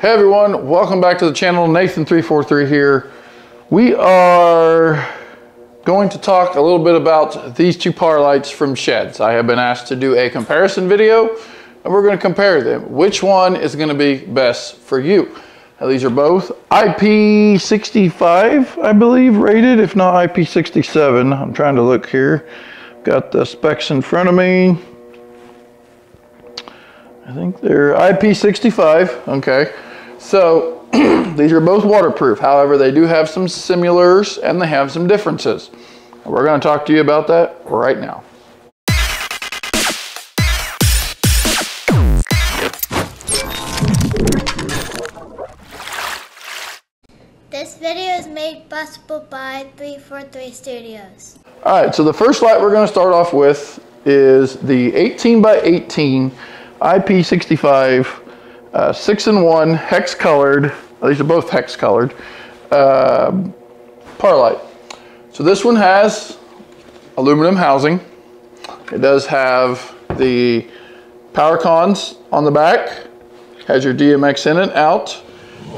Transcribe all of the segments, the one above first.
Hey everyone, welcome back to the channel. Nathan343 here. We are going to talk a little bit about these two par lights from Shehds. I have been asked to do a comparison video and we're going to compare them. Which one is going to be best for you? Now, these are both IP65, I believe, rated, if not IP67. I'm trying to look here. Got the specs in front of me. I think they're IP65, okay. So these are both waterproof. However, they do have some similars and they have some differences. And we're going to talk to you about that right now. This video is made possible by 343 Studios. All right, so the first light we're going to start off with is the 18x18 IP65 6-in-1 hex colored, these are both hex colored, par light. So this one has aluminum housing. It does have the power cons on the back, has your DMX in and out.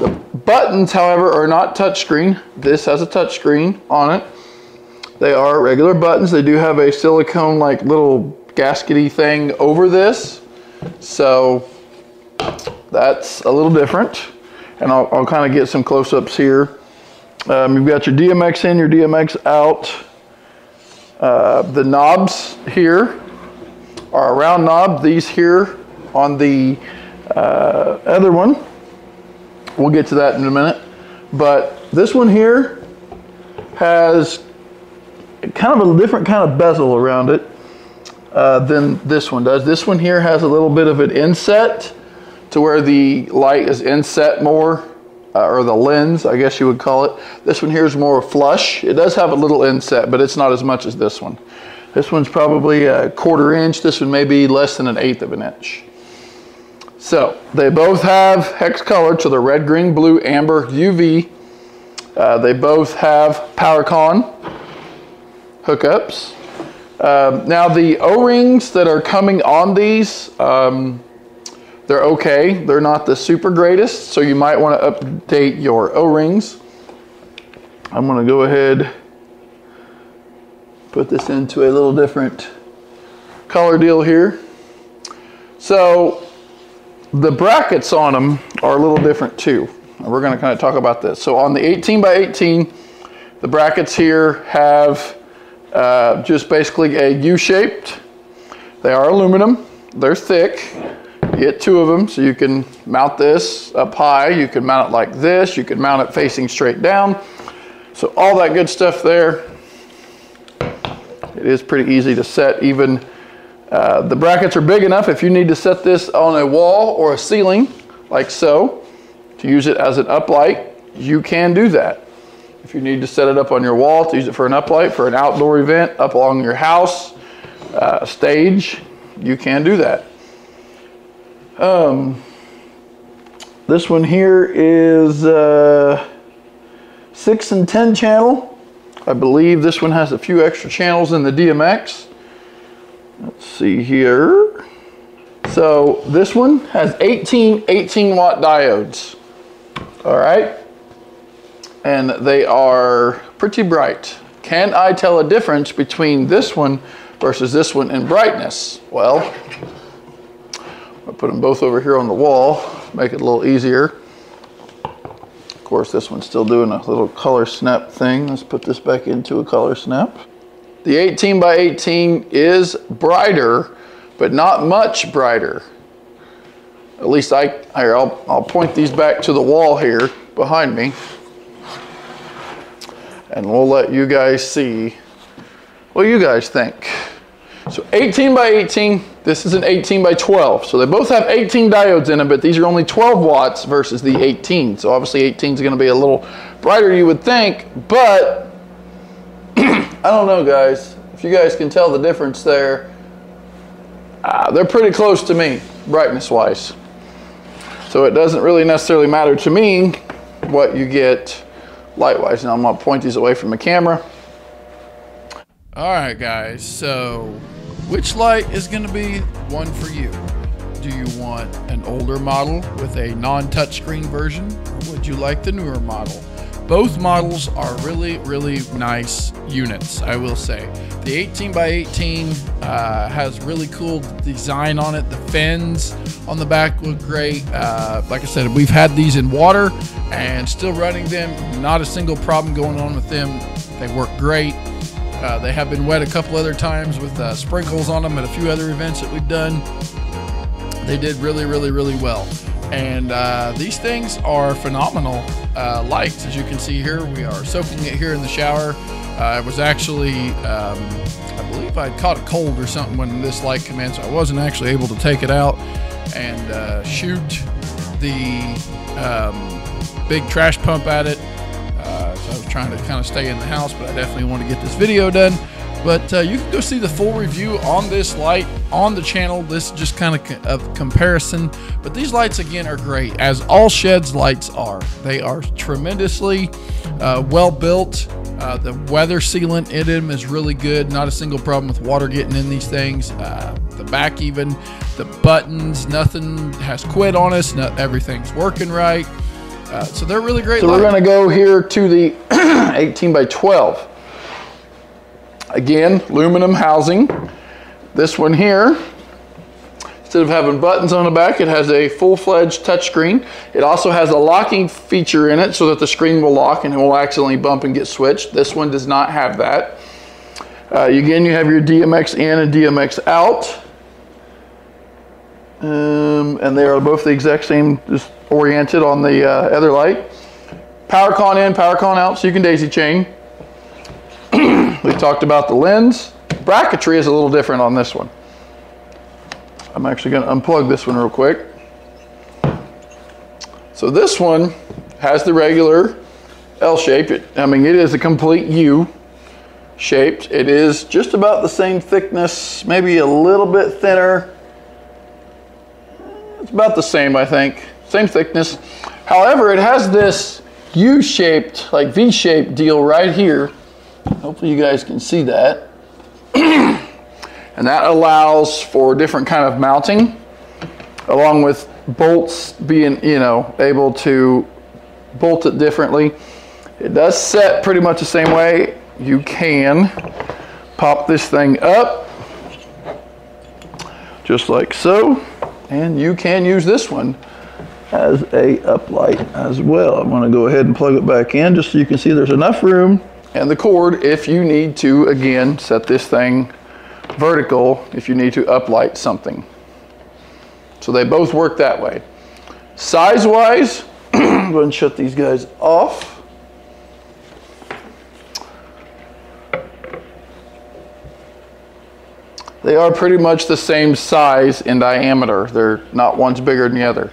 The buttons, however, are not touchscreen. This has a touchscreen on it. They are regular buttons. They do have a silicone like little gaskety thing over this. So that's a little different, and I'll kind of get some close-ups here. You've got your DMX in, your DMX out. The knobs here are a round knob. These here on the other one, we'll get to that in a minute. But this one here has kind of a different kind of bezel around it than this one does. This one here has a little bit of an inset to where the light is inset more, or the lens, I guess you would call it. This one here is more flush. It does have a little inset, but it's not as much as this one. This one's probably a 1/4 inch. This one may be less than 1/8 of an inch. So they both have hex colored, so they're red, green, blue, amber, UV. They both have power con hookups. Now the O-rings that are coming on these, they're okay. They're not the super greatest, so you might want to update your O-rings. I'm going to go ahead, put this into a little different color deal here. So the brackets on them are a little different too. And we're going to kind of talk about this. So on the 18x18, the brackets here have just basically a U-shaped. They are aluminum. They're thick. You get 2 of them, so you can mount this up high. You can mount it like this. You can mount it facing straight down. So all that good stuff there. It is pretty easy to set. Even the brackets are big enough if you need to set this on a wall or a ceiling, like so, to use it as an uplight, you can do that. If you need to set it up on your wall to use it for an uplight, for an outdoor event, up along your house, stage, you can do that. This one here is 6 and 10 channel. I believe this one has a few extra channels in the DMX. Let's see here. So this one has 18 18-watt diodes. All right. And they are pretty bright. Can I tell a difference between this one versus this one in brightness? Well, I'll put them both over here on the wall, make it a little easier. Of course, this one's still doing a little color snap thing. Let's put this back into a color snap. The 18x18 is brighter, but not much brighter. At least I'll point these back to the wall here behind me. And we'll let you guys see what you guys think. So 18x18, this is an 18x12. So they both have 18 diodes in them, but these are only 12 watts versus the 18. So obviously 18 is going to be a little brighter, you would think, but I don't know, guys. If you guys can tell the difference there, they're pretty close to me, brightness-wise. So it doesn't really necessarily matter to me what you get light-wise. Now I'm going to point these away from the camera. All right, guys, so which light is going to be one for you? Do you want an older model with a non-touchscreen version, or would you like the newer model? Both models are really, really nice units, I will say. The 18 by 18 has really cool design on it. The fins on the back look great. Like I said, we've had these in water and still running them. Not a single problem going on with them. They work great. They have been wet a couple other times with sprinkles on them at a few other events that we've done. They did really, really, really well. And these things are phenomenal lights. As you can see here, we are soaking it here in the shower. I was actually, I believe I caught a cold or something when this light came in, so I wasn't actually able to take it out and shoot the big trash pump at it. So I was trying to kind of stay in the house, but I definitely want to get this video done. But you can go see the full review on this light on the channel. This is just kind of comparison. But these lights, again, are great, as all Shehds lights are. They are tremendously well built. The weather sealant in them is really good. Not a single problem with water getting in these things. The back even, the buttons, nothing has quit on us. Everything's working right. So they're really great lights. We're going to go here to the 18 by 12. Again, aluminum housing. This one here, instead of having buttons on the back, it has a full-fledged touchscreen. It also has a locking feature in it so that the screen will lock and it will accidentally bump and get switched. This one does not have that. Again, you have your DMX in and DMX out. And they are both the exact same, just oriented on the other light. Power con in, power con out, so you can daisy chain. We talked about the lens. Bracketry is a little different on this one. I'm actually going to unplug this one real quick. So this one has the regular L shape. I mean, it is a complete U shaped. It is just about the same thickness, maybe a little bit thinner. It's about the same, I think. Same thickness. However, it has this U-shaped, like V-shaped deal right here. Hopefully you guys can see that. And that allows for different kind of mounting, along with bolts being, you know, able to bolt it differently. It does set pretty much the same way. You can pop this thing up, just like so, and you can use this one as a uplight as well. I'm going to go ahead and plug it back in just so you can see there's enough room, and the cord if you need to, again, set this thing vertical if you need to uplight something. So they both work that way. Size wise, go ahead and shut these guys off. They are pretty much the same size in diameter. They're not one's bigger than the other.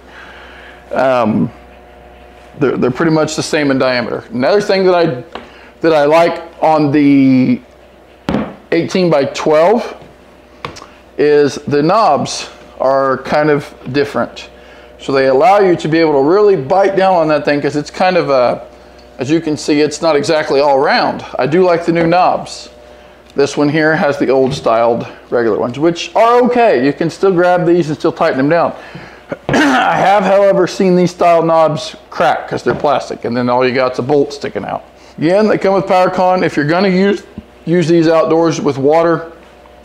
They're pretty much the same in diameter. Another thing that I like on the 18 by 12 is the knobs are kind of different. So they allow you to be able to really bite down on that thing, because it's kind of a, as you can see, it's not exactly all round. I do like the new knobs. This one here has the old styled regular ones, which are okay. You can still grab these and still tighten them down. I have, however, seen these style knobs crack because they're plastic, and then all you got's a bolt sticking out. Again, they come with power con. If you're going to use these outdoors with water,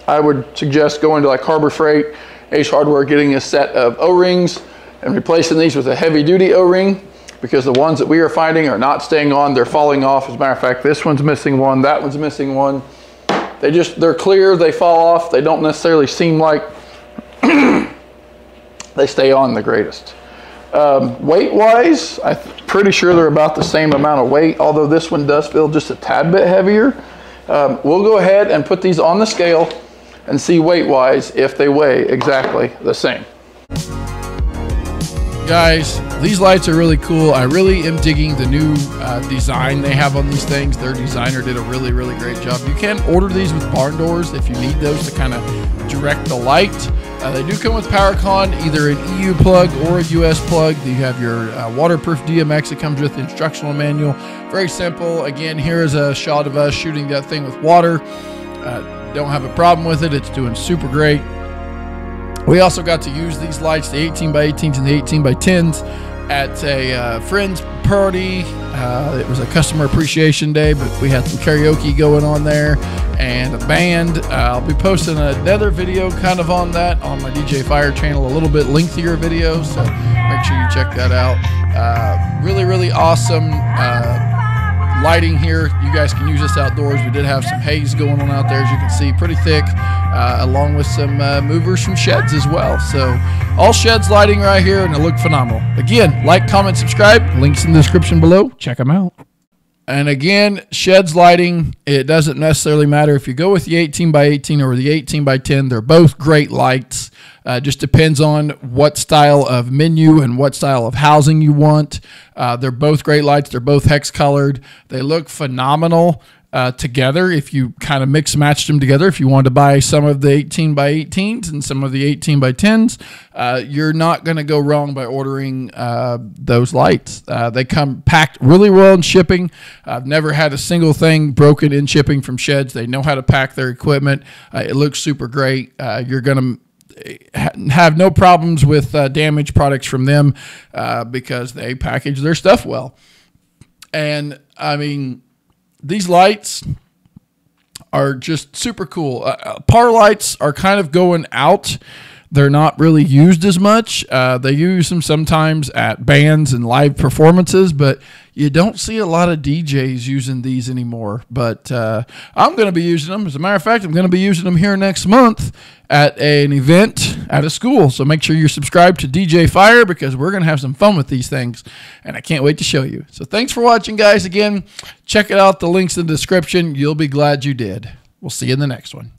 I would suggest going to like Harbor Freight, Ace Hardware, getting a set of O-rings and replacing these with a heavy duty O-ring, because the ones that we are finding are not staying on, they're falling off. As a matter of fact, this one's missing one, that one's missing one. They're clear, they fall off, they don't necessarily seem like they stay on the greatest. Weight-wise, I'm pretty sure they're about the same amount of weight, although this one does feel just a tad bit heavier. We'll go ahead and put these on the scale and see weight-wise if they weigh exactly the same. Guys, these lights are really cool. I really am digging the new design they have on these things. Their designer did a really, really great job. You can order these with barn doors if you need those to kind of direct the light. They do come with power con, either an EU plug or a US plug. You have your waterproof DMX that comes with the instructional manual. Very simple. Again, here is a shot of us shooting that thing with water. Don't have a problem with it. It's doing super great. We also got to use these lights, the 18 by 18s and the 18 by 10s, at a friend's party. It was a customer appreciation day, but we had some karaoke going on there and a band. I'll be posting another video kind of on that on my DJ Fire channel, a little bit lengthier video, so make sure you check that out. Really, really awesome lighting here. You guys can use this outdoors. We did have some haze going on out there, as you can see, pretty thick, along with some movers from Shehds as well. So all Shehds lighting right here, and it looked phenomenal. Again, like, comment, subscribe. Links in the description below. Check them out. And again, Shehds lighting, it doesn't necessarily matter if you go with the 18 by 18 or the 18 by 10. They're both great lights. Just depends on what style of menu and what style of housing you want. They're both great lights. They're both hex colored. They look phenomenal together if you kind of mix and match them together. If you want to buy some of the 18 by 18s and some of the 18 by 10s, you're not going to go wrong by ordering those lights. They come packed really well in shipping. I've never had a single thing broken in shipping from Shehds. They know how to pack their equipment. It looks super great. You're going to have no problems with damaged products from them because they package their stuff well. And I mean, these lights are just super cool. Par lights are kind of going out. They're not really used as much. They use them sometimes at bands and live performances, but you don't see a lot of DJs using these anymore. But I'm going to be using them. As a matter of fact, I'm going to be using them here next month at an event at a school. So make sure you're subscribed to DJ Fire, because we're going to have some fun with these things, and I can't wait to show you. So thanks for watching, guys. Again, check it out. The links in the description. You'll be glad you did. We'll see you in the next one.